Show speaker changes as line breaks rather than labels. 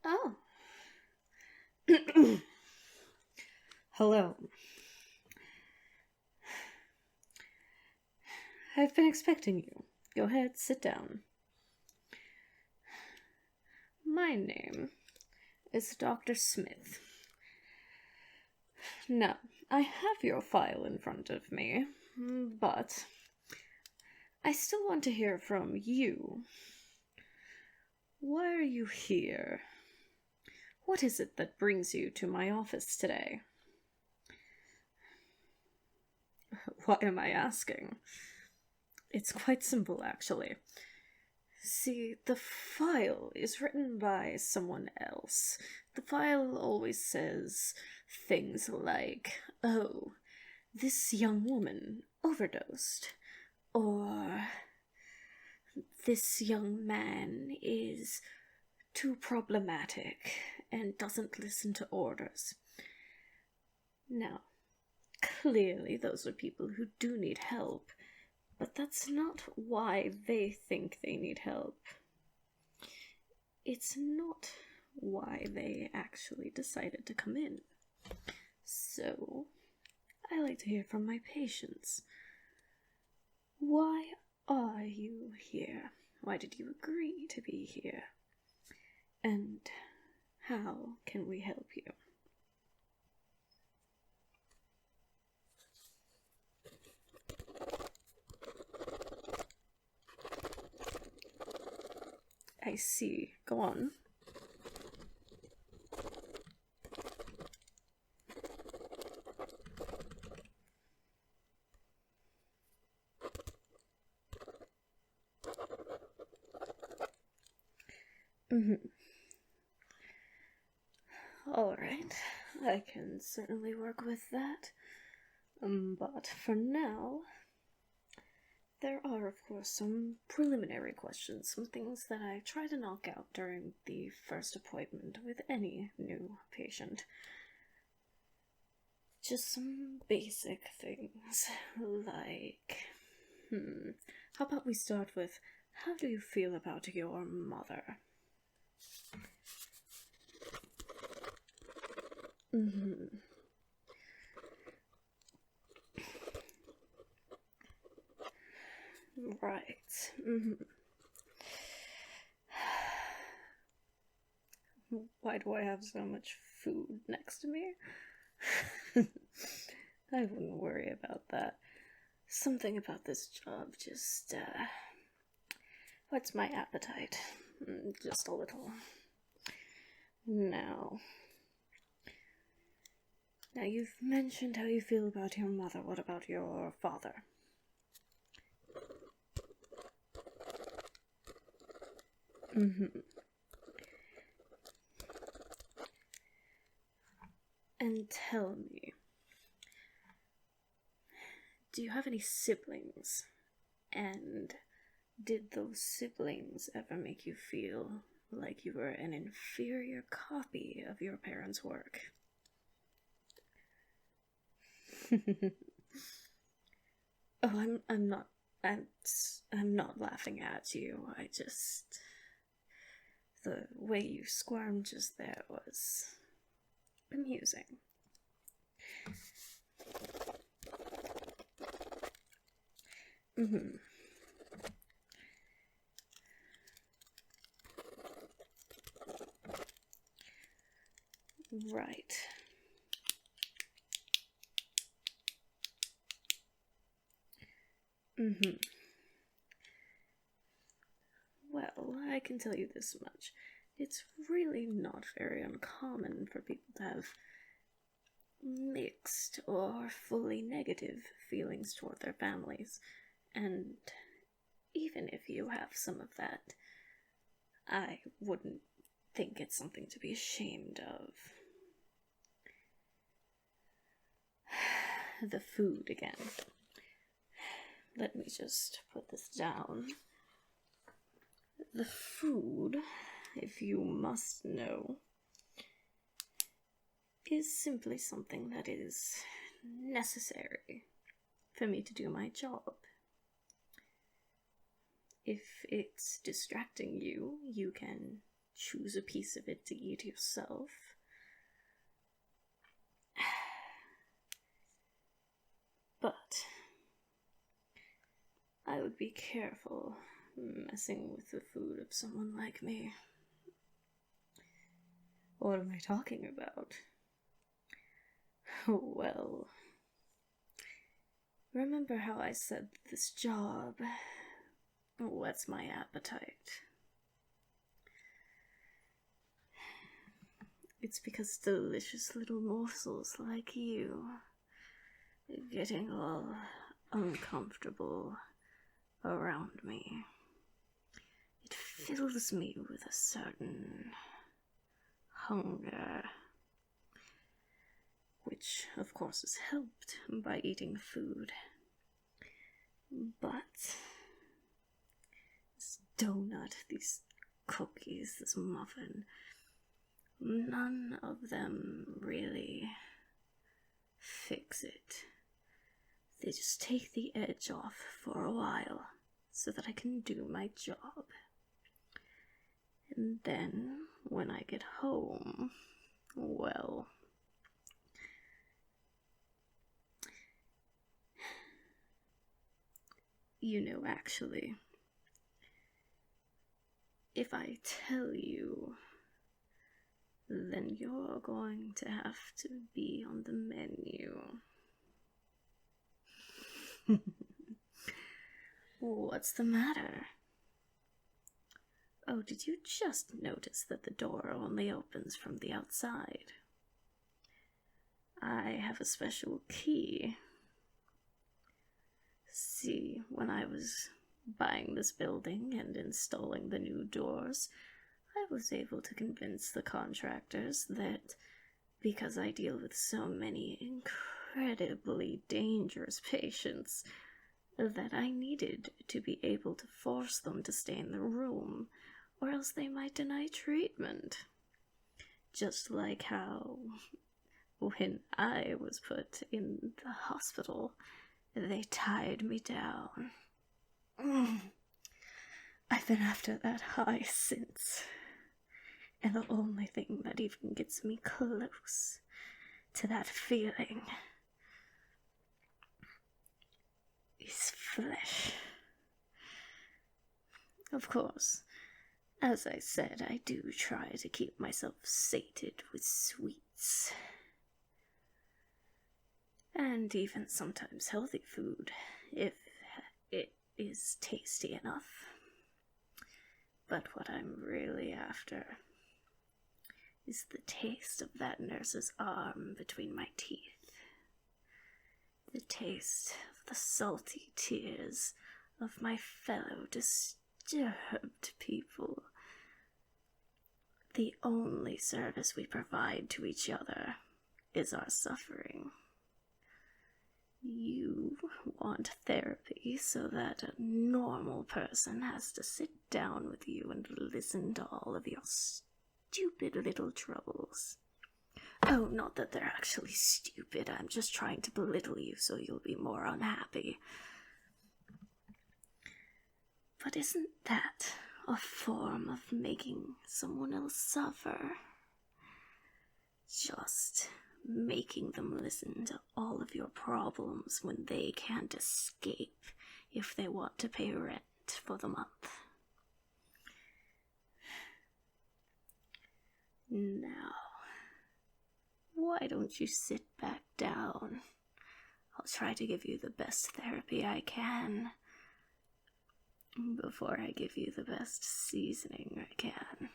Oh. Hello. I've been expecting you. Go ahead, sit down. My name is Dr. Smith. Now, I have your file in front of me, but I still want to hear from you. Why are you here? What is it that brings you to my office today? Why am I asking? It's quite simple, actually. See, the file is written by someone else. The file always says things like, oh, this young woman overdosed, or this young man is too problematic and doesn't listen to orders. Now, clearly those are people who do need help, but that's not why they think they need help. It's not why they actually decided to come in. So, I like to hear from my patients. Why are you here? Why did you agree to be here? And how can we help you? I see. Go on. Alright, I can certainly work with that. But for now, there are, of course, some preliminary questions, some things that I try to knock out during the first appointment with any new patient. Just some basic things, like, how about we start with, how do you feel about your mother? Right. Why do I have so much food next to me? I wouldn't worry about that. Something about this job just, whets my appetite. Just a little. Now, you've mentioned how you feel about your mother. What about your father? And tell me, do you have any siblings? And did those siblings ever make you feel like you were an inferior copy of your parents' work? Oh, I'm not laughing at you. The way you squirmed just there was amusing. Right. Well, I can tell you this much. It's really not very uncommon for people to have mixed or fully negative feelings toward their families. And even if you have some of that, I wouldn't think it's something to be ashamed of. The food again. Let me just put this down. The food, if you must know, is simply something that is necessary for me to do my job. If it's distracting you, you can choose a piece of it to eat yourself. But I would be careful messing with the food of someone like me. What am I talking about? Well, remember how I said this job whets my appetite? It's because delicious little morsels like you getting all uncomfortable around me. It fills me with a certain hunger, which of course is helped by eating food. But this donut, these cookies, this muffin, none of them really fix it. They just take the edge off for a while so that I can do my job. And then, when I get home, well, actually, if I tell you, then you're going to have to be on the menu. What's the matter? Oh, did you just notice that the door only opens from the outside? I have a special key. See, when I was buying this building and installing the new doors, I was able to convince the contractors that because I deal with so many incredibly dangerous patients, that I needed to be able to force them to stay in the room, or else they might deny treatment. Just like how, when I was put in the hospital, they tied me down. I've been after that high since, and the only thing that even gets me close to that feeling is flesh. Of course, as I said, I do try to keep myself sated with sweets. And even sometimes healthy food, if it is tasty enough. But what I'm really after is the taste of that nurse's arm between my teeth. The taste of the salty tears of my fellow disturbed people. The only service we provide to each other is our suffering. You want therapy so that a normal person has to sit down with you and listen to all of your stupid little troubles. Oh, not that they're actually stupid. I'm just trying to belittle you so you'll be more unhappy. But isn't that a form of making someone else suffer? Just making them listen to all of your problems when they can't escape if they want to pay rent for the month. Now, why don't you sit back down? I'll try to give you the best therapy I can before I give you the best seasoning I can.